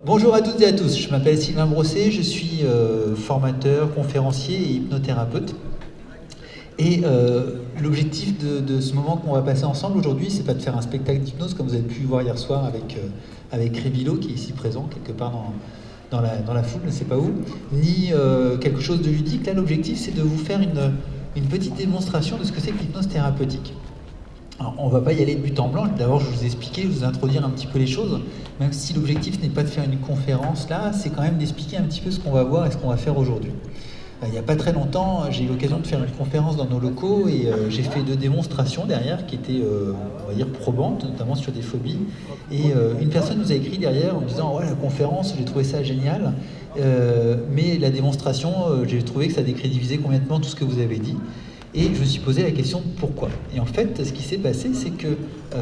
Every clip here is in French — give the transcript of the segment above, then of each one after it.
Bonjour à toutes et à tous, je m'appelle Sylvain Brosset, je suis formateur, conférencier et hypnothérapeute. Et l'objectif de ce moment qu'on va passer ensemble aujourd'hui, c'est pas de faire un spectacle d'hypnose comme vous avez pu voir hier soir avec Révilo qui est ici présent, quelque part dans la foule, je ne sais pas où, ni quelque chose de ludique. Là, l'objectif, c'est de vous faire une petite démonstration de ce que c'est que l'hypnose thérapeutique. Alors, on ne va pas y aller de but en blanc. D'abord, je vous expliquer, je vous introduire un petit peu les choses. Même si l'objectif n'est pas de faire une conférence là, c'est quand même d'expliquer un petit peu ce qu'on va voir et ce qu'on va faire aujourd'hui. Il n'y a pas très longtemps, j'ai eu l'occasion de faire une conférence dans nos locaux et j'ai fait 2 démonstrations derrière qui étaient, on va dire, probantes, notamment sur des phobies. Et une personne nous a écrit derrière en disant ouais, la conférence, j'ai trouvé ça génial, mais la démonstration, j'ai trouvé que ça décrédibilisait complètement tout ce que vous avez dit. Et je me suis posé la question de pourquoi. Et en fait, ce qui s'est passé, c'est que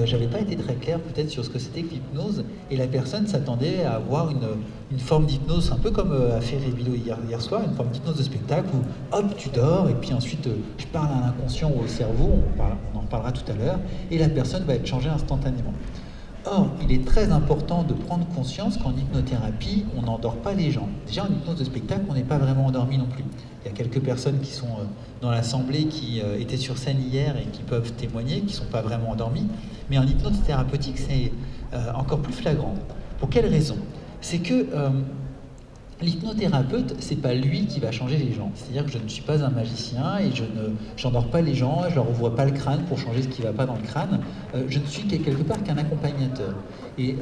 j'avais pas été très clair peut-être sur ce que c'était que l'hypnose, et la personne s'attendait à avoir une forme d'hypnose, un peu comme a fait Révilo hier soir, une forme d'hypnose de spectacle où hop, tu dors, et puis ensuite je parle à l'inconscient ou au cerveau, on en reparlera tout à l'heure, et la personne va être changée instantanément. Or, il est très important de prendre conscience qu'en hypnothérapie, on n'endort pas les gens. Déjà, en hypnose de spectacle, on n'est pas vraiment endormi non plus. Il y a quelques personnes qui sont dans l'assemblée qui étaient sur scène hier et qui peuvent témoigner, qui ne sont pas vraiment endormis. Mais en hypnose thérapeutique, c'est encore plus flagrant. Pour quelle raison? C'est que l'hypnothérapeute, c'est pas lui qui va changer les gens. C'est-à-dire que je ne suis pas un magicien et j'endors pas les gens, je leur ouvre pas le crâne pour changer ce qui va pas dans le crâne. Je ne suis quelque part qu'un accompagnateur. Et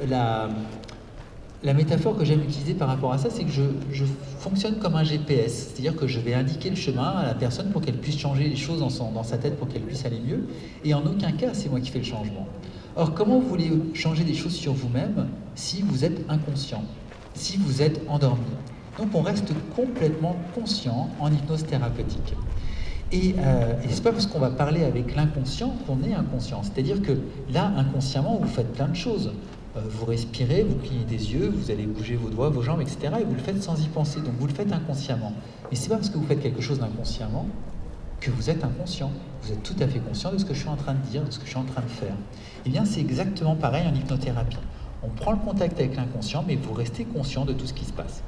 la métaphore que j'aime utiliser par rapport à ça, c'est que je fonctionne comme un GPS. C'est-à-dire que je vais indiquer le chemin à la personne pour qu'elle puisse changer les choses dans sa tête pour qu'elle puisse aller mieux. Et en aucun cas, c'est moi qui fais le changement. Or, comment vous voulez changer des choses sur vous-même si vous êtes inconscient, si vous êtes endormi? Donc on reste complètement conscient en hypnose thérapeutique. Et c'est pas parce qu'on va parler avec l'inconscient qu'on est inconscient. C'est-à-dire que là, inconsciemment, vous faites plein de choses. Vous respirez, vous clignez des yeux, vous allez bouger vos doigts, vos jambes, etc. Et vous le faites sans y penser. Donc vous le faites inconsciemment. Mais c'est pas parce que vous faites quelque chose d'inconsciemment que vous êtes inconscient. Vous êtes tout à fait conscient de ce que je suis en train de dire, de ce que je suis en train de faire. Eh bien, c'est exactement pareil en hypnothérapie. On prend le contact avec l'inconscient, mais vous restez conscient de tout ce qui se passe.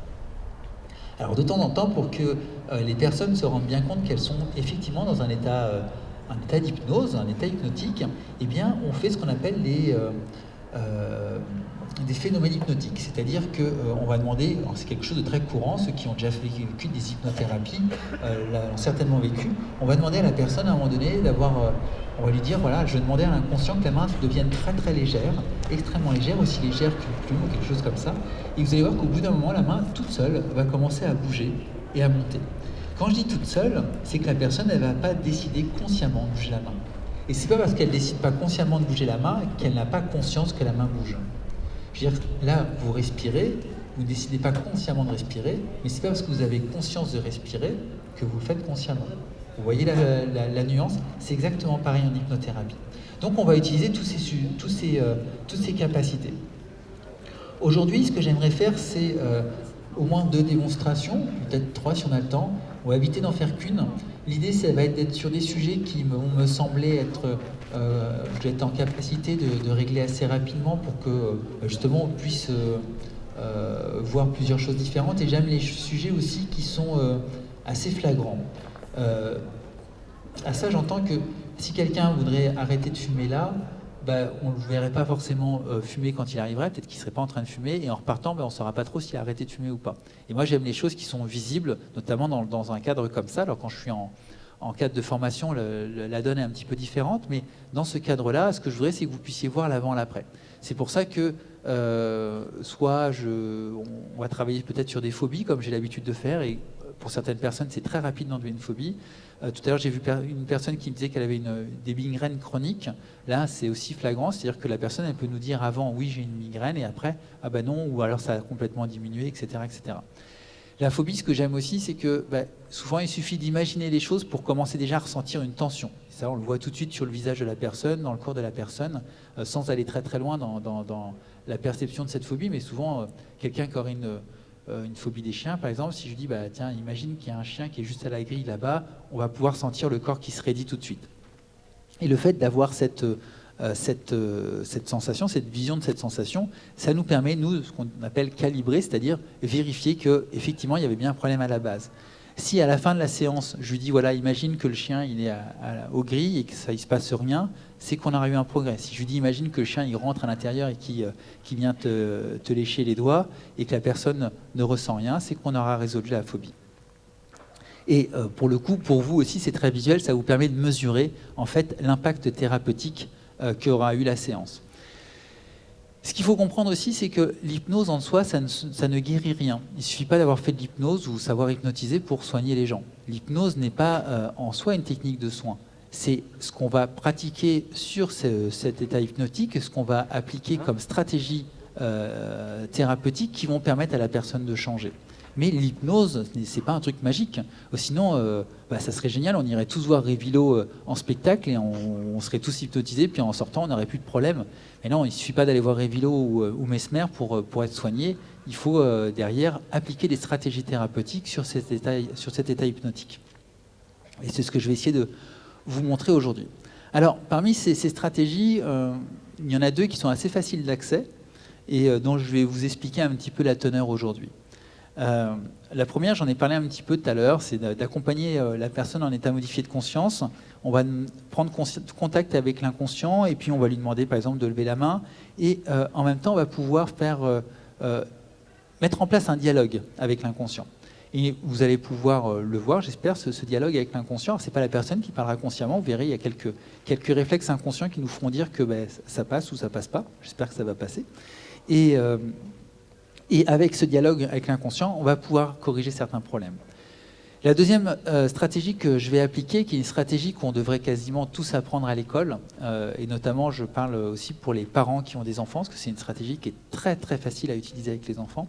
Alors de temps en temps, pour que les personnes se rendent bien compte qu'elles sont effectivement dans un état d'hypnose, un état hypnotique, eh bien on fait ce qu'on appelle des phénomènes hypnotiques. C'est-à-dire qu'on va demander, c'est quelque chose de très courant, ceux qui ont déjà vécu des hypnothérapies l'ont certainement vécu, on va demander à la personne à un moment donné d'avoir, on va lui dire, voilà, je vais demander à l'inconscient que la main devienne très très légère, extrêmement légère, aussi légère qu'une plume ou quelque chose comme ça, et vous allez voir qu'au bout d'un moment, la main toute seule va commencer à bouger et à monter. Quand je dis toute seule, c'est que la personne, elle ne va pas décider consciemment de bouger la main. Et c'est pas parce qu'elle décide pas consciemment de bouger la main qu'elle n'a pas conscience que la main bouge. Je veux dire, là, vous respirez, vous ne décidez pas consciemment de respirer, mais c'est pas parce que vous avez conscience de respirer que vous le faites consciemment. Vous voyez la nuance? C'est exactement pareil en hypnothérapie. Donc on va utiliser toutes ces capacités. Aujourd'hui, ce que j'aimerais faire, c'est au moins 2 démonstrations, peut-être 3 si on a le temps. On va éviter d'en faire qu'une. L'idée, ça va être d'être sur des sujets qui vont me sembler être, je vais être en capacité de régler assez rapidement pour que justement on puisse voir plusieurs choses différentes. Et j'aime les sujets aussi qui sont assez flagrants. À ça, j'entends que si quelqu'un voudrait arrêter de fumer là, on ne le verrait pas forcément fumer quand il arriverait, peut-être qu'il ne serait pas en train de fumer, et en repartant, on ne saura pas trop s'il a arrêté de fumer ou pas. Et moi, j'aime les choses qui sont visibles, notamment dans un cadre comme ça. Alors quand je suis en cadre de formation, la donne est un petit peu différente, mais dans ce cadre-là, ce que je voudrais, c'est que vous puissiez voir l'avant et l'après. C'est pour ça que on va travailler peut-être sur des phobies, comme j'ai l'habitude de faire, et pour certaines personnes, c'est très rapide d'enlever une phobie. Tout à l'heure, j'ai vu une personne qui me disait qu'elle avait des migraines chroniques. Là, c'est aussi flagrant, c'est-à-dire que la personne, elle peut nous dire avant, oui, j'ai une migraine, et après, ah ben non, ou alors ça a complètement diminué, etc., etc. La phobie, ce que j'aime aussi, c'est que souvent, il suffit d'imaginer les choses pour commencer déjà à ressentir une tension. Ça, on le voit tout de suite sur le visage de la personne, dans le corps de la personne, sans aller très très loin dans la perception de cette phobie, mais souvent, quelqu'un qui aurait une phobie des chiens, par exemple, si je dis, tiens, imagine qu'il y a un chien qui est juste à la grille là-bas, on va pouvoir sentir le corps qui se raidit tout de suite. Et le fait d'avoir cette cette sensation, cette vision de cette sensation. Ça nous permet, nous, ce qu'on appelle calibrer, c'est-à-dire vérifier qu'effectivement, il y avait bien un problème à la base. Si à la fin de la séance, je lui dis, voilà, imagine que le chien il est au gris et que ça ne se passe rien, c'est qu'on aura eu un progrès. Si je lui dis, imagine que le chien il rentre à l'intérieur et qu'il vient te lécher les doigts et que la personne ne ressent rien, c'est qu'on aura résolu la phobie. Et pour le coup, pour vous aussi, c'est très visuel, ça vous permet de mesurer en fait l'impact thérapeutique qu'aura eu la séance. Ce qu'il faut comprendre aussi, c'est que l'hypnose en soi, ça ne guérit rien. Il ne suffit pas d'avoir fait de l'hypnose ou savoir hypnotiser pour soigner les gens. L'hypnose n'est pas en soi une technique de soin. C'est ce qu'on va pratiquer sur cet état hypnotique, ce qu'on va appliquer comme stratégie thérapeutique qui vont permettre à la personne de changer. Mais l'hypnose, c'est pas un truc magique. Sinon, ça serait génial, on irait tous voir Révilo en spectacle et on serait tous hypnotisés, puis en sortant, on n'aurait plus de problème. Mais non, il ne suffit pas d'aller voir Révilo ou Mesmer pour être soigné. Il faut derrière appliquer des stratégies thérapeutiques sur cet état hypnotique. Et c'est ce que je vais essayer de vous montrer aujourd'hui. Alors, parmi ces stratégies, il y en a deux qui sont assez faciles d'accès et dont je vais vous expliquer un petit peu la teneur aujourd'hui. La première, j'en ai parlé un petit peu tout à l'heure, c'est d'accompagner la personne en état modifié de conscience. On va prendre contact avec l'inconscient et puis on va lui demander par exemple de lever la main et en même temps on va pouvoir mettre en place un dialogue avec l'inconscient. Et vous allez pouvoir le voir, j'espère, ce dialogue avec l'inconscient. Ce n'est pas la personne qui parlera consciemment, vous verrez, il y a quelques réflexes inconscients qui nous feront dire que ça passe ou ça passe pas. J'espère que ça va passer. Et avec ce dialogue avec l'inconscient, on va pouvoir corriger certains problèmes. La deuxième stratégie que je vais appliquer, qui est une stratégie qu'on devrait quasiment tous apprendre à l'école, et notamment je parle aussi pour les parents qui ont des enfants, parce que c'est une stratégie qui est très très facile à utiliser avec les enfants,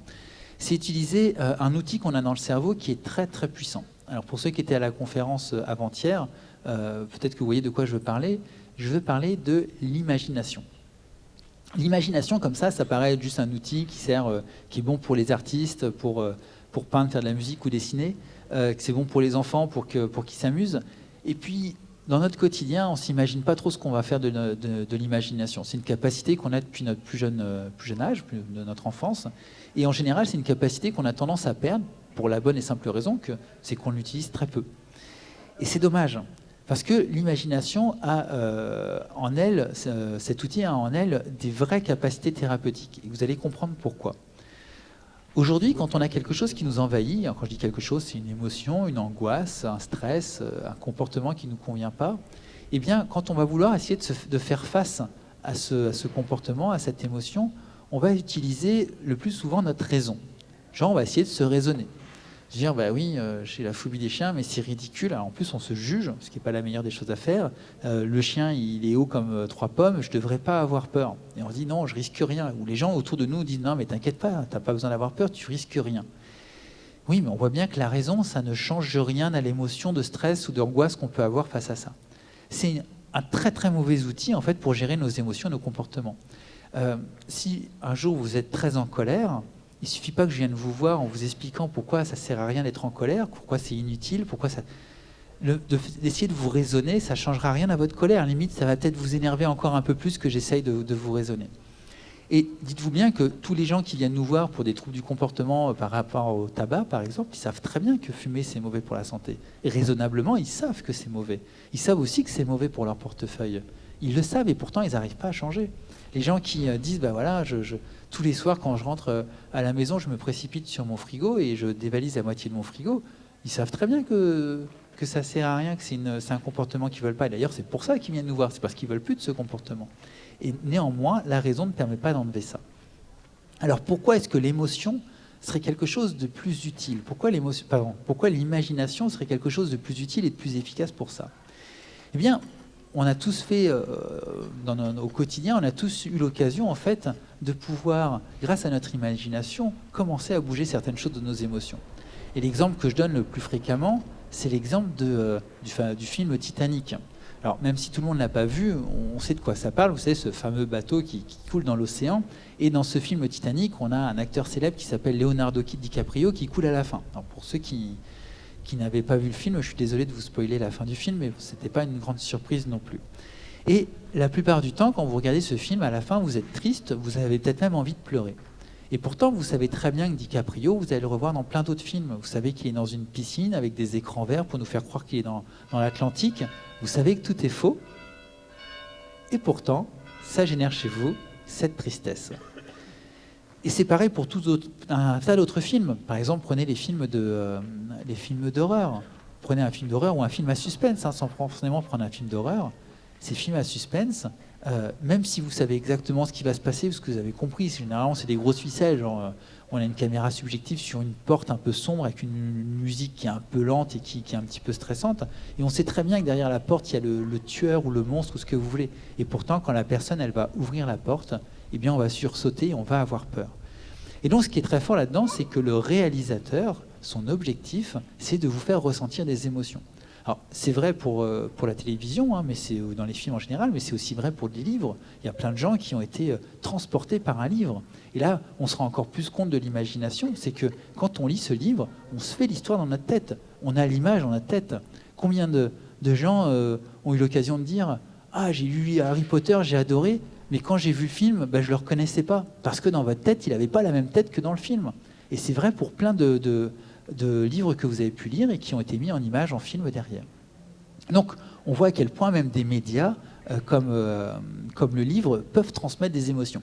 c'est utiliser un outil qu'on a dans le cerveau qui est très très puissant. Alors pour ceux qui étaient à la conférence avant-hier, peut-être que vous voyez de quoi je veux parler. Je veux parler de l'imagination. L'imagination, comme ça paraît juste un outil qui est bon pour les artistes, pour peindre, faire de la musique ou dessiner, que c'est bon pour les enfants, pour qu'ils s'amusent. Et puis, dans notre quotidien, on ne s'imagine pas trop ce qu'on va faire de l'imagination. C'est une capacité qu'on a depuis notre plus jeune âge, de notre enfance. Et en général, c'est une capacité qu'on a tendance à perdre, pour la bonne et simple raison que c'est qu'on l'utilise très peu. Et c'est dommage. Parce que l'imagination a en elle, cet outil a en elle des vraies capacités thérapeutiques. Et vous allez comprendre pourquoi. Aujourd'hui, quand on a quelque chose qui nous envahit, quand je dis quelque chose, c'est une émotion, une angoisse, un stress, un comportement qui ne nous convient pas, eh bien, quand on va vouloir essayer de faire face à ce comportement, à cette émotion, on va utiliser le plus souvent notre raison. Genre, on va essayer de se raisonner. Dire, bah oui, j'ai la phobie des chiens, mais c'est ridicule. Alors, en plus, on se juge, ce qui n'est pas la meilleure des choses à faire. Le chien, il est haut comme 3 pommes, je ne devrais pas avoir peur. Et on se dit, non, je risque rien. Ou les gens autour de nous disent, non, mais t'inquiète pas, tu n'as pas besoin d'avoir peur, tu risques rien. Oui, mais on voit bien que la raison, ça ne change rien à l'émotion de stress ou d'angoisse qu'on peut avoir face à ça. C'est un très, très mauvais outil, en fait, pour gérer nos émotions, nos comportements. Si un jour vous êtes très en colère, il ne suffit pas que je vienne vous voir en vous expliquant pourquoi ça ne sert à rien d'être en colère, pourquoi c'est inutile, pourquoi ça... d'essayer de vous raisonner, ça ne changera rien à votre colère. À la limite, ça va peut-être vous énerver encore un peu plus que j'essaye de vous raisonner. Et dites-vous bien que tous les gens qui viennent nous voir pour des troubles du comportement par rapport au tabac, par exemple, ils savent très bien que fumer, c'est mauvais pour la santé. Et raisonnablement, ils savent que c'est mauvais. Ils savent aussi que c'est mauvais pour leur portefeuille. Ils le savent et pourtant, ils n'arrivent pas à changer. Les gens qui disent, bah voilà, tous les soirs, quand je rentre à la maison, je me précipite sur mon frigo et je dévalise la moitié de mon frigo, ils savent très bien que ça ne sert à rien, que c'est un comportement qu'ils ne veulent pas. Et d'ailleurs, c'est pour ça qu'ils viennent nous voir, c'est parce qu'ils ne veulent plus de ce comportement. Et néanmoins, la raison ne permet pas d'enlever ça. Alors pourquoi est-ce que l'émotion serait quelque chose de plus utile ? Pourquoi l'imagination serait quelque chose de plus utile et de plus efficace pour ça ? Eh bien, on a tous fait, au quotidien, on a tous eu l'occasion, en fait, de pouvoir, grâce à notre imagination, commencer à bouger certaines choses de nos émotions. Et l'exemple que je donne le plus fréquemment, c'est l'exemple du film Titanic. Alors, même si tout le monde ne l'a pas vu, on sait de quoi ça parle. Vous savez, ce fameux bateau qui coule dans l'océan. Et dans ce film Titanic, on a un acteur célèbre qui s'appelle Leonardo DiCaprio qui coule à la fin. Alors, pour ceux qui n'avaient pas vu le film, je suis désolé de vous spoiler la fin du film, mais ce n'était pas une grande surprise non plus. Et la plupart du temps, quand vous regardez ce film, à la fin, vous êtes triste, vous avez peut-être même envie de pleurer. Et pourtant, vous savez très bien que DiCaprio, vous allez le revoir dans plein d'autres films. Vous savez qu'il est dans une piscine avec des écrans verts pour nous faire croire qu'il est dans l'Atlantique. Vous savez que tout est faux. Et pourtant, ça génère chez vous cette tristesse. Et c'est pareil pour un tas d'autres films. Par exemple, prenez les films d'horreur. Prenez un film d'horreur ou un film à suspense, sans forcément prendre un film d'horreur. Ces films à suspense, même si vous savez exactement ce qui va se passer, parce que vous avez compris, généralement c'est des grosses ficelles, genre on a une caméra subjective sur une porte un peu sombre avec une musique qui est un peu lente et qui est un petit peu stressante, et on sait très bien que derrière la porte il y a le tueur ou le monstre ou ce que vous voulez. Et pourtant, quand la personne elle va ouvrir la porte, eh bien on va sursauter et on va avoir peur. Et donc ce qui est très fort là-dedans, c'est que le réalisateur, son objectif, c'est de vous faire ressentir des émotions. Alors, c'est vrai pour la télévision, mais c'est dans les films en général, mais c'est aussi vrai pour les livres. Il y a plein de gens qui ont été transportés par un livre. Et là, on se rend encore plus compte de l'imagination. C'est que quand on lit ce livre, on se fait l'histoire dans notre tête. On a l'image dans notre tête. Combien de gens ont eu l'occasion de dire « Ah, j'ai lu Harry Potter, j'ai adoré, mais quand j'ai vu le film, je ne le reconnaissais pas. » Parce que dans votre tête, il n'avait pas la même tête que dans le film. Et c'est vrai pour plein de livres que vous avez pu lire et qui ont été mis en image, en film derrière. Donc, on voit à quel point même des médias, comme le livre, peuvent transmettre des émotions.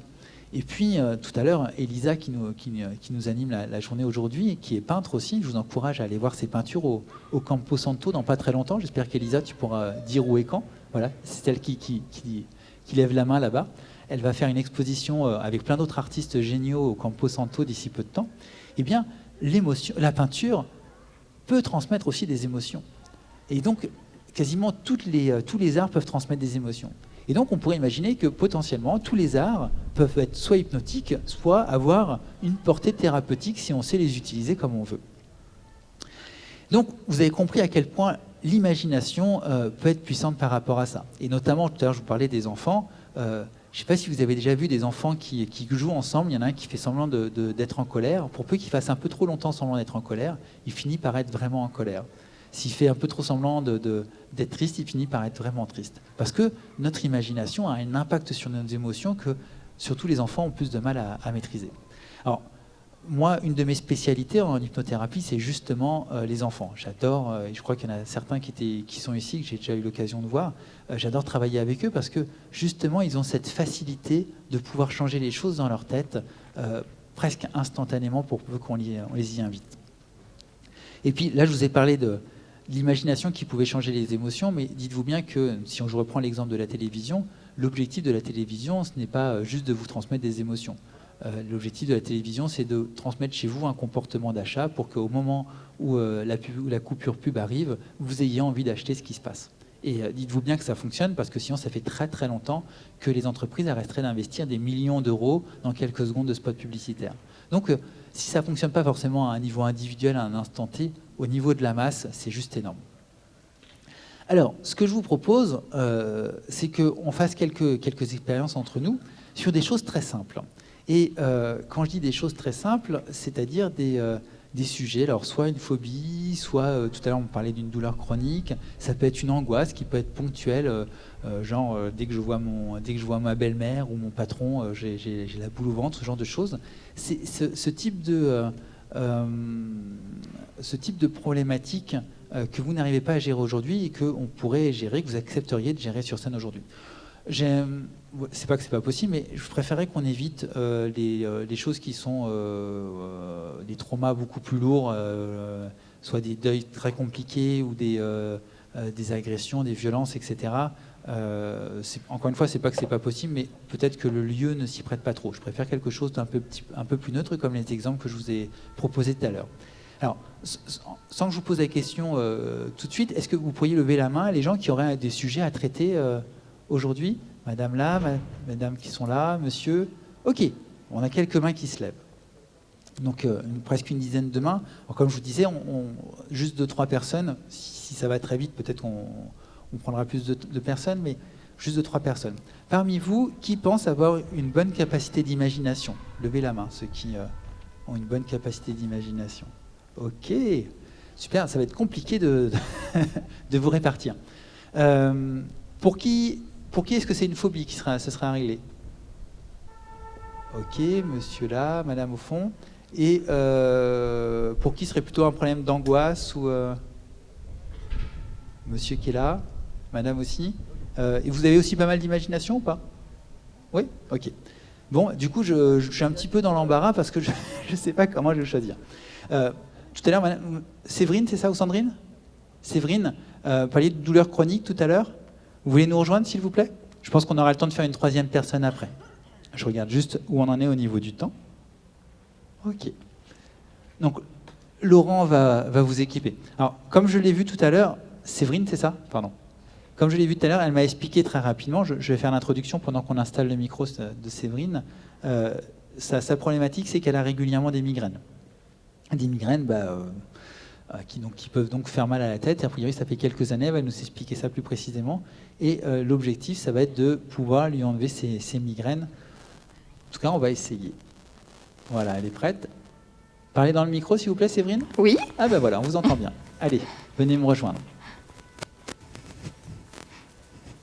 Et puis, tout à l'heure, Elisa, qui nous anime la journée aujourd'hui, et qui est peintre aussi, je vous encourage à aller voir ses peintures au Campo Santo dans pas très longtemps. J'espère qu'Elisa, tu pourras dire où et quand. Voilà, c'est elle qui lève la main là-bas. Elle va faire une exposition avec plein d'autres artistes géniaux au Campo Santo d'ici peu de temps. Eh bien, la peinture peut transmettre aussi des émotions. Et donc, quasiment tous les arts peuvent transmettre des émotions. Et donc, on pourrait imaginer que potentiellement, tous les arts peuvent être soit hypnotiques, soit avoir une portée thérapeutique si on sait les utiliser comme on veut. Donc, vous avez compris à quel point l'imagination peut être puissante par rapport à ça. Et notamment, tout à l'heure, je vous parlais des enfants. Je ne sais pas si vous avez déjà vu des enfants qui jouent ensemble. Il y en a un qui fait semblant d'être en colère. Pour peu qu'il fasse un peu trop longtemps semblant d'être en colère, il finit par être vraiment en colère. S'il fait un peu trop semblant d'être triste, il finit par être vraiment triste. Parce que notre imagination a un impact sur nos émotions que surtout les enfants ont plus de mal à maîtriser. Alors, moi, une de mes spécialités en hypnothérapie, c'est justement les enfants. J'adore, et je crois qu'il y en a certains qui sont ici, que j'ai déjà eu l'occasion de voir. J'adore travailler avec eux parce que justement, ils ont cette facilité de pouvoir changer les choses dans leur tête presque instantanément pour peu qu'on les y invite. Et puis là, je vous ai parlé de l'imagination qui pouvait changer les émotions, mais dites-vous bien que, si je reprends l'exemple de la télévision, l'objectif de la télévision, ce n'est pas juste de vous transmettre des émotions. L'objectif de la télévision, c'est de transmettre chez vous un comportement d'achat pour qu'au moment où la coupure pub arrive, vous ayez envie d'acheter ce qui se passe. Et dites-vous bien que ça fonctionne, parce que sinon, ça fait très très longtemps que les entreprises arrêteraient d'investir des millions d'euros dans quelques secondes de spots publicitaires. Donc, si ça ne fonctionne pas forcément à un niveau individuel, à un instant T, au niveau de la masse, c'est juste énorme. Alors, ce que je vous propose, c'est qu'on fasse quelques expériences entre nous sur des choses très simples. Et quand je dis des choses très simples, c'est-à-dire des sujets, alors soit une phobie, soit tout à l'heure on parlait d'une douleur chronique, ça peut être une angoisse qui peut être ponctuelle, genre dès que je vois ma belle-mère ou mon patron, j'ai la boule au ventre, ce genre de choses. C'est ce type de problématique que vous n'arrivez pas à gérer aujourd'hui et qu'on pourrait gérer, que vous accepteriez de gérer sur scène aujourd'hui. C'est pas que c'est pas possible, mais je préférerais qu'on évite les choses qui sont des traumas beaucoup plus lourds, soit des deuils très compliqués ou des agressions, des violences, etc. Encore une fois, c'est pas que c'est pas possible, mais peut-être que le lieu ne s'y prête pas trop. Je préfère quelque chose d'un un peu plus neutre, comme les exemples que je vous ai proposés tout à l'heure. Alors, sans que je vous pose la question tout de suite, est-ce que vous pourriez lever la main les gens qui auraient des sujets à traiter aujourd'hui? Madame là, madame qui sont là, monsieur. Ok, on a quelques mains qui se lèvent. Donc presque une dizaine de mains. Alors, comme je vous disais, juste 2-3 personnes. Si ça va très vite, peut-être qu'on prendra plus de personnes, mais juste 2-3 personnes. Parmi vous, qui pensent avoir une bonne capacité d'imagination? Levez la main, ceux qui ont une bonne capacité d'imagination. Ok, super, ça va être compliqué de vous répartir. Pour qui Pour qui est-ce que c'est une phobie qui ce serait à régler? Ok, monsieur là, madame au fond. Et pour qui serait plutôt un problème d'angoisse ou monsieur qui est là, madame aussi. Et vous avez aussi pas mal d'imagination ou pas? Oui. Ok. Bon, du coup, je suis un petit peu dans l'embarras parce que je ne sais pas comment je vais choisir. Tout à l'heure, Séverine, c'est ça, ou Sandrine? Séverine, parliez de douleurs chroniques tout à l'heure. Vous voulez nous rejoindre, s'il vous plaît? Je pense qu'on aura le temps de faire une troisième personne après. Je regarde juste où on en est au niveau du temps. Ok. Donc, Laurent va vous équiper. Alors, comme je l'ai vu tout à l'heure, Séverine, c'est ça? Pardon. Comme je l'ai vu tout à l'heure, elle m'a expliqué très rapidement, je vais faire l'introduction pendant qu'on installe le micro de Séverine. Sa problématique, c'est qu'elle a régulièrement des migraines. Des migraines qui peuvent donc faire mal à la tête. Et a priori, ça fait quelques années, elle va nous expliquer ça plus précisément. Et l'objectif, ça va être de pouvoir lui enlever ses migraines. En tout cas, on va essayer. Voilà, elle est prête. Parlez dans le micro, s'il vous plaît, Séverine. Oui. Ah ben voilà, on vous entend bien. Allez, venez me rejoindre.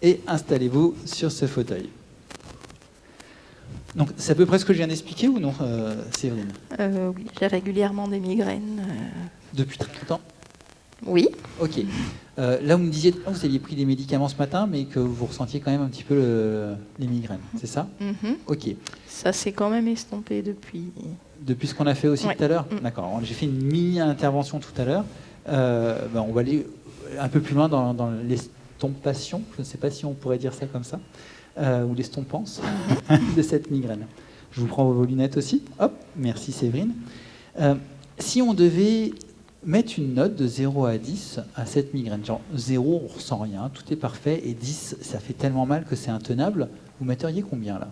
Et installez-vous sur ce fauteuil. Donc, c'est à peu près ce que je viens d'expliquer ou non, Séverine? Oui, j'ai régulièrement des migraines. Depuis très longtemps? Oui. Ok. Là, vous me disiez que vous aviez pris des médicaments ce matin, mais que vous ressentiez quand même un petit peu les migraines, c'est ça? Ok. Ça s'est quand même estompé depuis. Depuis ce qu'on a fait aussi tout à l'heure? D'accord. J'ai fait une mini-intervention tout à l'heure. On va aller un peu plus loin dans l'estompation, je ne sais pas si on pourrait dire ça comme ça, ou l'estompance de cette migraine. Je vous prends vos lunettes aussi. Hop, merci Séverine. Si on devait mettre une note de 0 à 10 à cette migraine, genre 0, on ne ressent rien, tout est parfait, et 10, ça fait tellement mal que c'est intenable, vous metteriez combien là?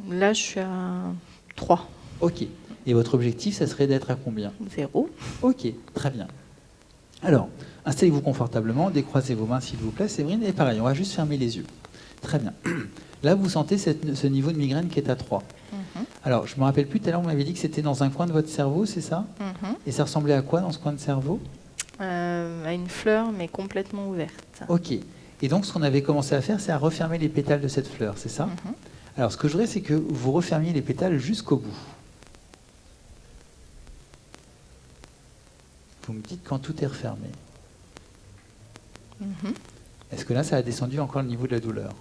Là, je suis à 3. Ok. Et votre objectif, ça serait d'être à combien? 0. Ok, très bien. Alors, installez-vous confortablement, décroisez vos mains s'il vous plaît, Séverine, et pareil, on va juste fermer les yeux. Très bien. Là, vous sentez ce niveau de migraine qui est à 3. Alors, je ne me rappelle plus, tout à l'heure, vous m'avez dit que c'était dans un coin de votre cerveau, c'est ça? Et ça ressemblait à quoi dans ce coin de cerveau? À une fleur, mais complètement ouverte. Ok. Et donc, ce qu'on avait commencé à faire, c'est à refermer les pétales de cette fleur, c'est ça? Alors, ce que je voudrais, c'est que vous refermiez les pétales jusqu'au bout. Vous me dites quand tout est refermé. Est-ce que là, ça a descendu encore le niveau de la douleur?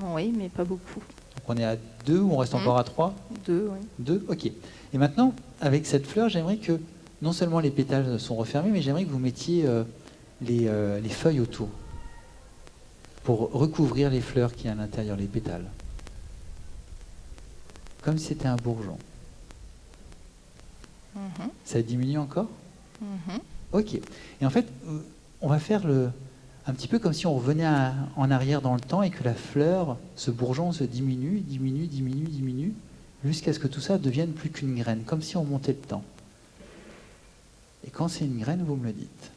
Oui, mais pas beaucoup. Donc on est à 2 ou on reste encore à 3? 2, oui. 2, ok. Et maintenant, avec cette fleur, j'aimerais que non seulement les pétales sont refermés, mais j'aimerais que vous mettiez les feuilles autour pour recouvrir les fleurs qui y a à l'intérieur, les pétales. Comme si c'était un bourgeon. Ça diminue encore? Ok. Et en fait, on va faire un petit peu comme si on revenait en arrière dans le temps et que la fleur, ce bourgeon se diminue, jusqu'à ce que tout ça devienne plus qu'une graine, comme si on montait le temps. Et quand c'est une graine, vous me le dites.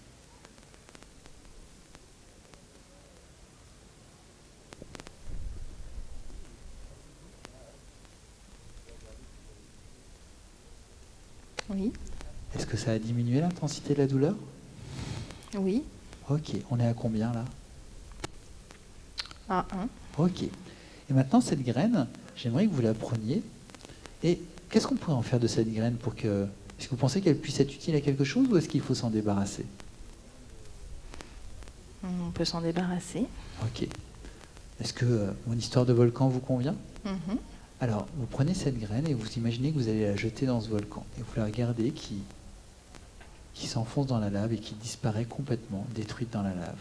Oui. Est-ce que ça a diminué l'intensité de la douleur? Oui. Ok. On est à combien là? À 1. Ok. Et maintenant, cette graine, j'aimerais que vous la preniez. Et qu'est-ce qu'on pourrait en faire de cette graine pour que... Est-ce que vous pensez qu'elle puisse être utile à quelque chose ou est-ce qu'il faut s'en débarrasser? On peut s'en débarrasser. Ok. Est-ce que mon histoire de volcan vous convient? Alors, vous prenez cette graine et vous imaginez que vous allez la jeter dans ce volcan. Et vous la regardez qui s'enfonce dans la lave et qui disparaît complètement, détruite dans la lave.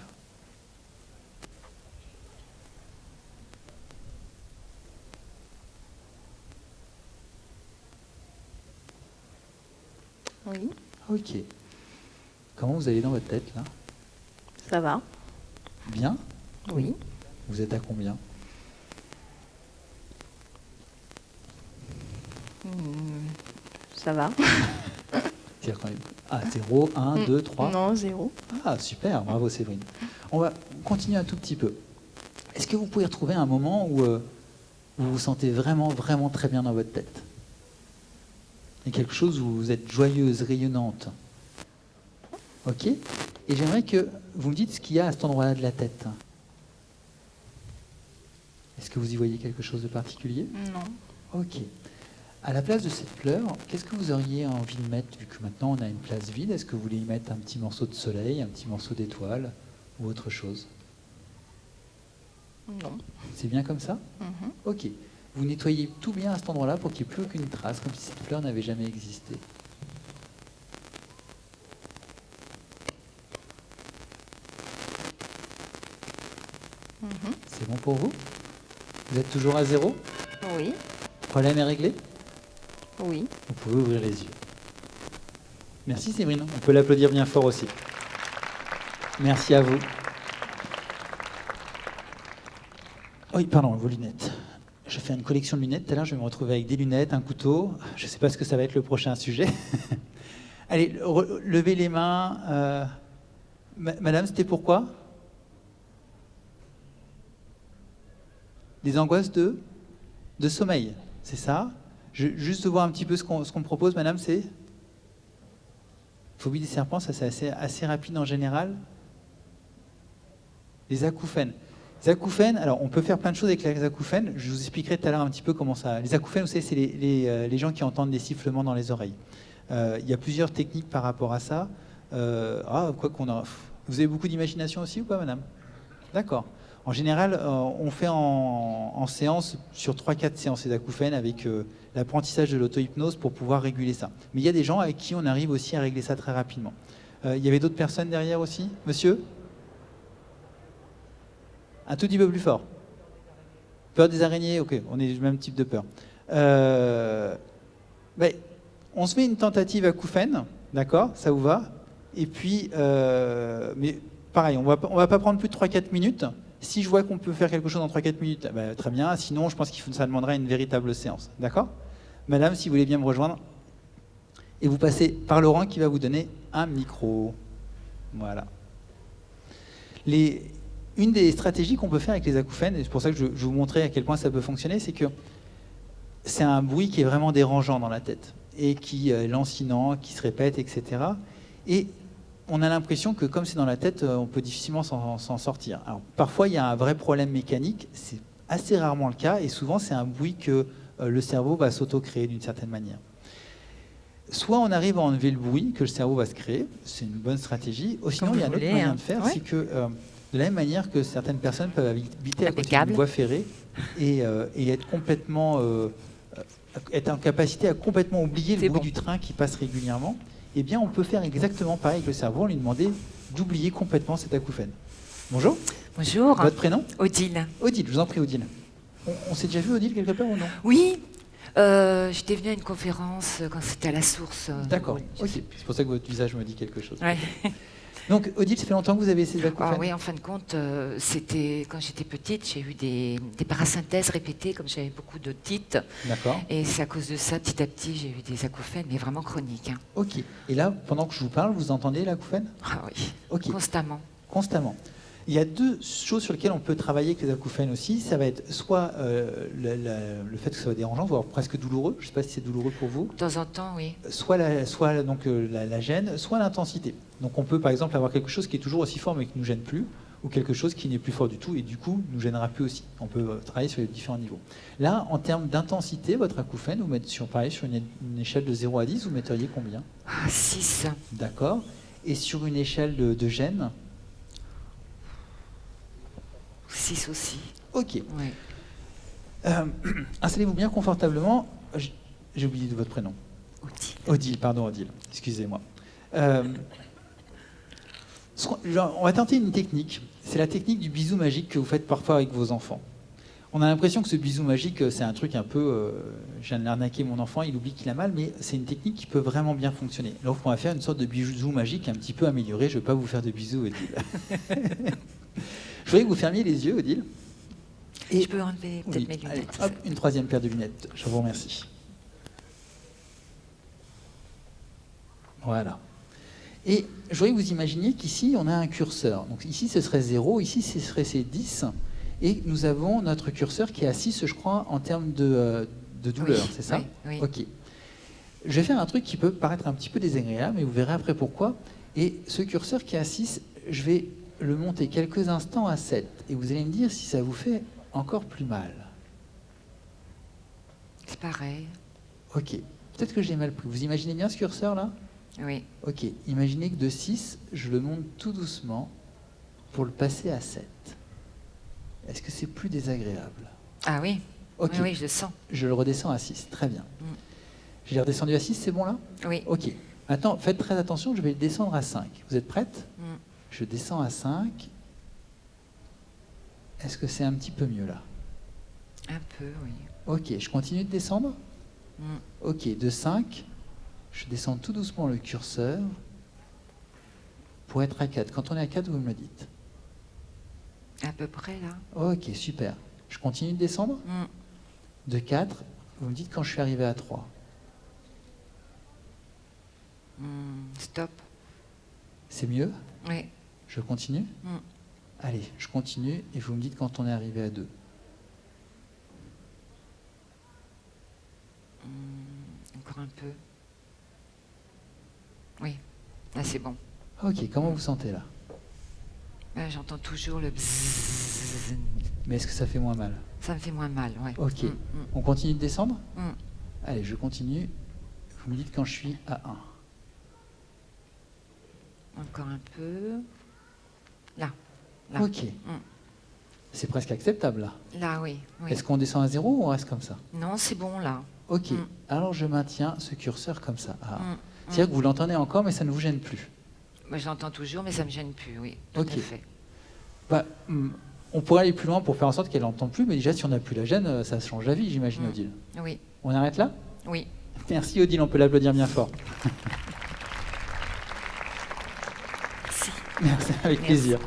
Oui. Ok. Comment vous allez dans votre tête, là? Ça va. Bien? Oui. Vous êtes à combien? Ça va. C'est-à-dire quand même... Ah, 0, 1, 2, 3? Non, 0. Ah, super, bravo Séverine. On va continuer un tout petit peu. Est-ce que vous pouvez retrouver un moment où vous vous sentez vraiment, vraiment très bien dans votre tête? Il y a quelque chose où vous êtes joyeuse, rayonnante? Ok. Et j'aimerais que vous me dites ce qu'il y a à cet endroit-là de la tête. Est-ce que vous y voyez quelque chose de particulier? Non. Ok. À la place de cette fleur, qu'est-ce que vous auriez envie de mettre, vu que maintenant on a une place vide? Est-ce que vous voulez y mettre un petit morceau de soleil, un petit morceau d'étoile ou autre chose? Non. C'est bien comme ça? Mhm. Ok. Vous nettoyez tout bien à cet endroit-là pour qu'il n'y ait plus aucune trace, comme si cette fleur n'avait jamais existé. Mhm. C'est bon pour vous? Vous êtes toujours à zéro? Oui. Le problème est réglé? Oui. Vous pouvez ouvrir les yeux. Merci Séverine, on peut l'applaudir bien fort aussi. Merci à vous. Oui, pardon, vos lunettes. Je fais une collection de lunettes, tout à l'heure je vais me retrouver avec des lunettes, un couteau. Je ne sais pas ce que ça va être le prochain sujet. Allez, levez les mains. Madame, c'était pourquoi? Des angoisses de sommeil, c'est ça? Juste voir un petit peu ce qu'on propose, madame, c'est phobie des serpents, ça c'est assez rapide en général. Les acouphènes. Les acouphènes, alors on peut faire plein de choses avec les acouphènes, je vous expliquerai tout à l'heure un petit peu comment ça... Les acouphènes, vous savez, c'est les gens qui entendent des sifflements dans les oreilles. Il y a plusieurs techniques par rapport à ça. Vous avez beaucoup d'imagination aussi ou pas, madame? D'accord. En général, on fait en séance, sur 3-4 séances d'acouphènes avec l'apprentissage de l'auto-hypnose pour pouvoir réguler ça. Mais il y a des gens avec qui on arrive aussi à régler ça très rapidement. Il y avait d'autres personnes derrière aussi? Monsieur? Un tout petit peu plus fort. Peur des araignées? Ok, on est du même type de peur. On se met une tentative acouphène, d'accord? Ça vous va? Et puis, mais pareil, on va pas prendre plus de 3-4 minutes. Si je vois qu'on peut faire quelque chose en 3-4 minutes, très bien. Sinon, je pense que ça demanderait une véritable séance. D'accord? Madame, si vous voulez bien me rejoindre. Et vous passez par Laurent qui va vous donner un micro. Voilà. Une des stratégies qu'on peut faire avec les acouphènes, et c'est pour ça que je vous montrer à quel point ça peut fonctionner, c'est que c'est un bruit qui est vraiment dérangeant dans la tête et qui est lancinant, qui se répète, etc. Et on a l'impression que comme c'est dans la tête, on peut difficilement s'en sortir. Alors, parfois, il y a un vrai problème mécanique, c'est assez rarement le cas, et souvent, c'est un bruit que le cerveau va s'auto-créer d'une certaine manière. Soit on arrive à enlever le bruit que le cerveau va se créer, c'est une bonne stratégie, ou sinon, il y a un autre moyen de faire, c'est que, de la même manière que certaines personnes peuvent habiter à côté d'une voie ferrée et être complètement... être en capacité à complètement oublier le bruit du train qui passe régulièrement, eh bien, on peut faire exactement pareil avec le cerveau, on lui demander d'oublier complètement cet acouphène. Bonjour. Bonjour. Votre prénom? Odile. Odile, je vous en prie, Odile. On s'est déjà vu, Odile, quelque part ou non? Oui, j'étais venue à une conférence quand c'était à la source. D'accord, ok. C'est pour ça que votre visage me dit quelque chose. Ouais. Donc, Odile, ça fait longtemps que vous avez ces acouphènes? Oui, en fin de compte, c'était quand j'étais petite, j'ai eu des parasynthèses répétées, comme j'avais beaucoup de tites. D'accord. Et c'est à cause de ça, petit à petit, j'ai eu des acouphènes, mais vraiment chroniques. Hein. Ok. Et là, pendant que je vous parle, vous entendez l'acouphène? Ah oui, okay. Constamment. Constamment. Il y a deux choses sur lesquelles on peut travailler avec les acouphènes aussi. Ça va être soit le fait que ça soit dérangeant, voire presque douloureux. Je ne sais pas si c'est douloureux pour vous. De temps en temps, oui. Soit la gêne, soit l'intensité. Donc on peut par exemple avoir quelque chose qui est toujours aussi fort mais qui ne nous gêne plus, ou quelque chose qui n'est plus fort du tout et du coup ne nous gênera plus aussi. On peut travailler sur les différents niveaux. Là, en termes d'intensité, votre acouphène, vous mettez sur une échelle de 0 à 10, vous metteriez combien? 6. D'accord. Et sur une échelle de gêne? 6 aussi. Ok. Ouais. Installez-vous bien confortablement. J'ai oublié votre prénom. Odile. Odile, pardon, Odile. Excusez-moi. On va tenter une technique. C'est la technique du bisou magique que vous faites parfois avec vos enfants. On a l'impression que ce bisou magique, c'est un truc un peu... je viens de l'arnaquer mon enfant, il oublie qu'il a mal, mais c'est une technique qui peut vraiment bien fonctionner. Alors on va faire une sorte de bisou magique un petit peu amélioré. Je ne vais pas vous faire de bisous, Odile. Je voudrais que vous fermiez les yeux, Odile. Et je peux enlever peut-être mes lunettes. Allez, hop, une troisième paire de lunettes. Je vous remercie. Voilà. Et je voudrais que vous imaginiez qu'ici, on a un curseur. Donc ici, ce serait 0, ici, ce serait 10. Et nous avons notre curseur qui est à 6, je crois, en termes de douleur, c'est ça? Oui. Ok. Je vais faire un truc qui peut paraître un petit peu désagréable, mais vous verrez après pourquoi. Et ce curseur qui est à 6, je vais le monter quelques instants à 7. Et vous allez me dire si ça vous fait encore plus mal. C'est pareil. Ok. Peut-être que j'ai mal pris. Vous imaginez bien ce curseur-là? Oui. Ok. Imaginez que de 6, je le monte tout doucement pour le passer à 7. Est-ce que c'est plus désagréable? Ah oui. Ok. Oui, oui, je le sens. Je le redescends à 6. Très bien. Je l'ai redescendu à 6, c'est bon là? Oui. Ok. Maintenant, faites très attention, je vais le descendre à 5. Vous êtes prête? Mm. Je descends à 5. Est-ce que c'est un petit peu mieux là? Un peu, oui. Ok, je continue de descendre? Mm. Ok, de 5, je descends tout doucement le curseur pour être à 4. Quand on est à 4, vous me le dites. À peu près, là. Ok, super. Je continue de descendre? Mm. De 4, vous me dites quand je suis arrivé à 3. Stop. C'est mieux? Oui. Je continue? Mm. Allez, je continue et vous me dites quand on est arrivé à 2. Encore un peu. Oui. Là, c'est bon. Ok, comment vous sentez là? Là, j'entends toujours le bzzz. Mais est-ce que ça fait moins mal? Ça me fait moins mal, ouais. Ok. On continue de descendre? Mm. Allez, je continue. Vous me dites quand je suis à 1. Encore un peu. Là. Là. Ok. C'est presque acceptable là. Là, oui. Oui. Est-ce qu'on descend à 0 ou on reste comme ça? Non, c'est bon, là. Ok. Alors je maintiens ce curseur comme ça. Ah. Mm. C'est-à-dire que vous l'entendez encore, mais ça ne vous gêne plus. Moi, je l'entends toujours, mais ça me gêne plus, oui. Tout Ok. à fait. Bah, on pourrait aller plus loin pour faire en sorte qu'elle n'entende plus, mais déjà si on n'a plus la gêne, ça change la vie, j'imagine, Odile. Oui. On arrête là? Oui. Merci Odile, on peut l'applaudir bien fort. Si. Merci, avec Merci. plaisir.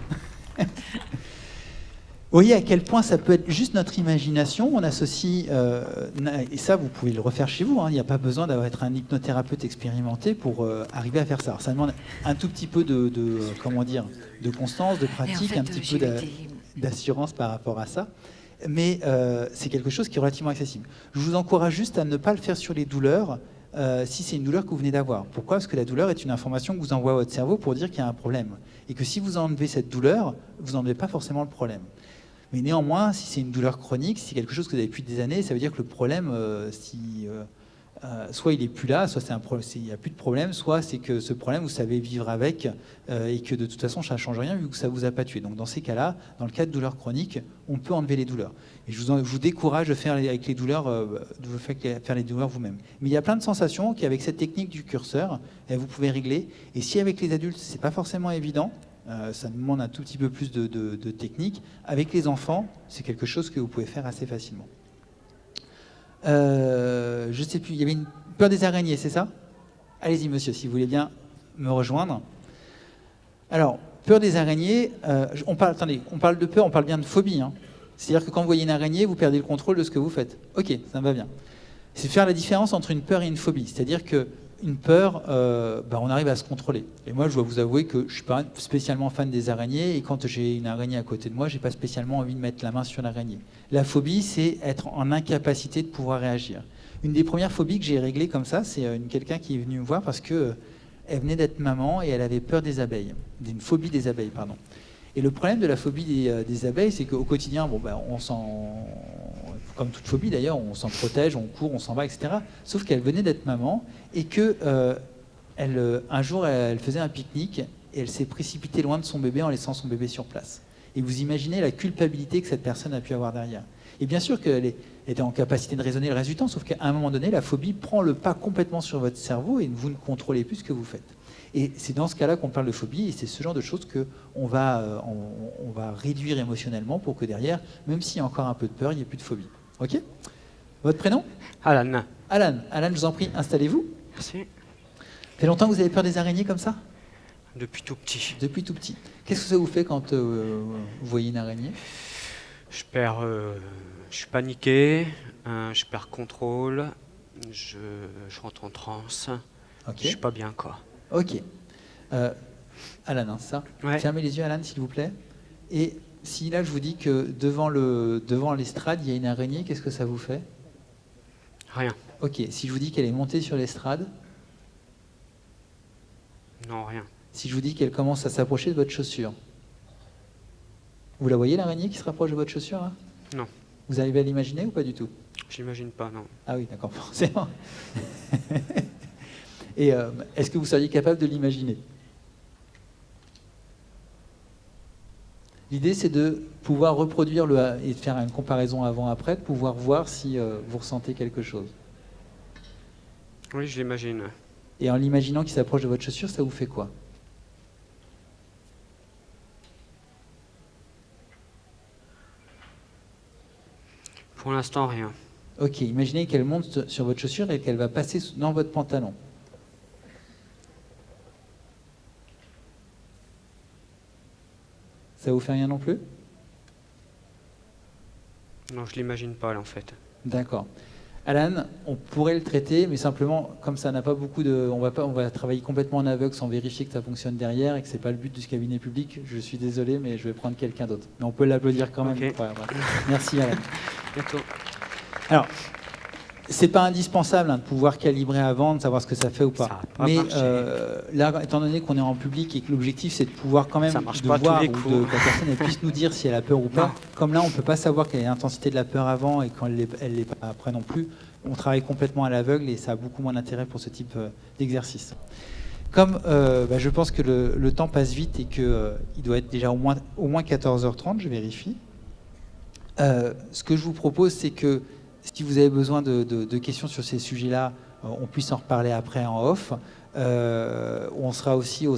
Vous voyez à quel point ça peut être juste notre imagination. On associe, et ça vous pouvez le refaire chez vous, hein, il n'y a pas besoin d'être un hypnothérapeute expérimenté pour arriver à faire ça. Alors, ça demande un tout petit peu comment dire, de constance, de Et en pratique, fait, un petit j'ai peu eu des- d'assurance par rapport à ça. Mais c'est quelque chose qui est relativement accessible. Je vous encourage juste à ne pas le faire sur les douleurs si c'est une douleur que vous venez d'avoir. Pourquoi? Parce que la douleur est une information que vous envoie à votre cerveau pour dire qu'il y a un problème. Et que si vous enlevez cette douleur, vous n'enlevez pas forcément le problème. Mais néanmoins, si c'est une douleur chronique, si c'est quelque chose que vous avez depuis des années, ça veut dire que le problème, soit il n'est plus là, soit il n'y a plus de problème, soit c'est que ce problème, vous savez vivre avec et que de toute façon, ça ne change rien vu que ça ne vous a pas tué. Donc dans ces cas-là, dans le cas de douleurs chroniques, on peut enlever les douleurs. Et je vous décourage de faire avec les douleurs, faire les douleurs vous-même. Mais il y a plein de sensations qu'avec cette technique du curseur, vous pouvez régler. Et si avec les adultes, ce n'est pas forcément évident, ça demande un tout petit peu plus de technique. Avec les enfants, c'est quelque chose que vous pouvez faire assez facilement. Je ne sais plus, il y avait une peur des araignées, c'est ça? Allez-y monsieur, si vous voulez bien me rejoindre. Alors, peur des araignées, on parle de peur, on parle bien de phobie. Hein. C'est-à-dire que quand vous voyez une araignée, vous perdez le contrôle de ce que vous faites. Ok, ça me va bien. C'est faire la différence entre une peur et une phobie. C'est-à-dire que une peur, on arrive à se contrôler. Et moi, je dois vous avouer que je ne suis pas spécialement fan des araignées, et quand j'ai une araignée à côté de moi, je n'ai pas spécialement envie de mettre la main sur l'araignée. La phobie, c'est être en incapacité de pouvoir réagir. Une des premières phobies que j'ai réglées comme ça, c'est quelqu'un qui est venu me voir parce qu'elle venait d'être maman et elle avait peur des abeilles, d'une phobie des abeilles, pardon. Et le problème de la phobie des abeilles, c'est qu'au quotidien, comme toute phobie d'ailleurs, on s'en protège, on court, on s'en va, etc. Sauf qu'elle venait d'être maman et que un jour, elle faisait un pique-nique et elle s'est précipitée loin de son bébé en laissant son bébé sur place. Et vous imaginez la culpabilité que cette personne a pu avoir derrière. Et bien sûr qu'elle était en capacité de raisonner le reste du temps, sauf qu'à un moment donné, la phobie prend le pas complètement sur votre cerveau et vous ne contrôlez plus ce que vous faites. Et c'est dans ce cas-là qu'on parle de phobie, et c'est ce genre de choses qu'on va réduire émotionnellement pour que derrière, même s'il y a encore un peu de peur, il n'y ait plus de phobie. Ok? Votre prénom? Alan. Alan, je vous en prie, installez-vous. Merci. Ça fait longtemps que vous avez peur des araignées comme ça? Depuis tout petit. Depuis tout petit. Qu'est-ce que ça vous fait quand vous voyez une araignée? Je suis paniqué, je perds contrôle, je rentre en transe. Ok. Je suis pas bien, quoi. Ok. Alan, hein, ça. Ouais. Fermez les yeux, Alan, s'il vous plaît. Et si là, je vous dis que devant l'estrade, il y a une araignée, qu'est-ce que ça vous fait? Rien. Ok. Si je vous dis qu'elle est montée sur l'estrade? Non, rien. Si je vous dis qu'elle commence à s'approcher de votre chaussure, vous la voyez l'araignée qui se rapproche de votre chaussure là? Non, Vous arrivez à l'imaginer ou pas du tout? j'imagine pas, non. Ah oui, d'accord, forcément. Et est-ce que vous seriez capable de l'imaginer? L'idée, c'est de pouvoir reproduire et de faire une comparaison avant-après, de pouvoir voir si vous ressentez quelque chose. Oui, je l'imagine. Et en l'imaginant qu'il s'approche de votre chaussure, ça vous fait quoi? Pour l'instant, rien. Ok, imaginez qu'elle monte sur votre chaussure et qu'elle va passer dans votre pantalon. Ça vous fait rien non plus? Non, je l'imagine pas, là, en fait. D'accord. Alan, on pourrait le traiter, mais simplement, comme ça n'a pas beaucoup de... On va travailler complètement en aveugle sans vérifier que ça fonctionne derrière et que c'est pas le but du cabinet public. Je suis désolé, mais je vais prendre quelqu'un d'autre. Mais on peut l'applaudir quand même. Ok. Ouais, ouais. Merci Alan. Bientôt. Alors, c'est pas indispensable de pouvoir calibrer avant, de savoir ce que ça fait ou pas. Ça a pas Mais marché. là, étant donné qu'on est en public et que l'objectif c'est de pouvoir quand même Ça marche de pas tous voir les ou coups. que la personne elle puisse nous dire si elle a peur ou pas. Non. Comme là, on peut pas savoir quelle est l'intensité de la peur avant et quand elle l'est pas après non plus. On travaille complètement à l'aveugle et ça a beaucoup moins d'intérêt pour ce type d'exercice. Comme je pense que le temps passe vite et qu'il doit être déjà au moins 14h30, je vérifie. Ce que je vous propose, c'est que si vous avez besoin de questions sur ces sujets-là, on puisse en reparler après en off. On sera aussi au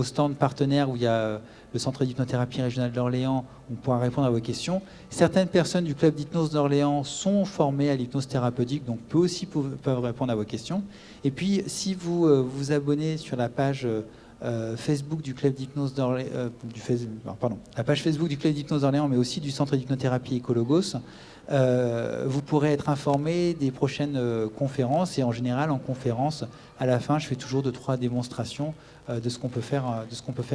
stand partenaire où il y a le centre d'hypnothérapie régional d'Orléans. On pourra répondre à vos questions. Certaines personnes du club d'hypnose d'Orléans sont formées à l'hypnose thérapeutique, donc peuvent répondre à vos questions. Et puis, si vous vous abonnez sur la page Facebook du club d'hypnose d'Orléans, la page Facebook du club d'hypnose d'Orléans, mais aussi du centre d'hypnothérapie Ecologos, vous pourrez être informé des prochaines conférences. Et en général, en conférence, à la fin, je fais toujours 2-3 démonstrations de ce qu'on peut faire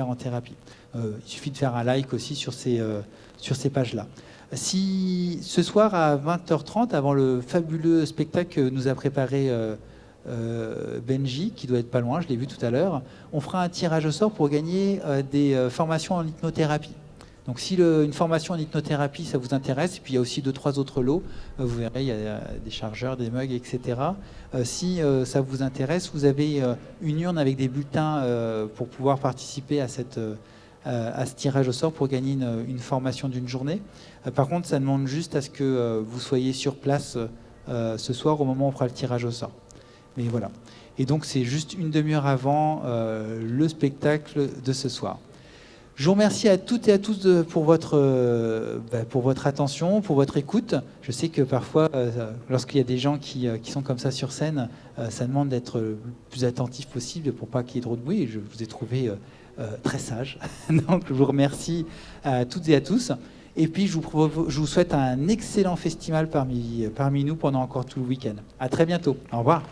en thérapie. Il suffit de faire un like aussi sur ces pages-là. Si ce soir à 20h30, avant le fabuleux spectacle que nous a préparé Benji, qui doit être pas loin, je l'ai vu tout à l'heure, on fera un tirage au sort pour gagner des formations en hypnothérapie. Donc si une formation en hypnothérapie, ça vous intéresse, et puis il y a aussi 2-3 autres lots, vous verrez, il y a des chargeurs, des mugs, etc. Si ça vous intéresse, vous avez une urne avec des bulletins pour pouvoir participer à ce tirage au sort pour gagner une formation d'une journée. Par contre, ça demande juste à ce que vous soyez sur place ce soir au moment où on fera le tirage au sort. Mais voilà. Et donc c'est juste une demi-heure avant le spectacle de ce soir. Je vous remercie à toutes et à tous pour votre attention, pour votre écoute. Je sais que parfois, lorsqu'il y a des gens qui sont comme ça sur scène, ça demande d'être le plus attentif possible pour pas qu'il y ait trop de bruit. Je vous ai trouvé très sage. Donc je vous remercie à toutes et à tous. Et puis je vous souhaite un excellent festival parmi nous pendant encore tout le week-end. À très bientôt. Au revoir.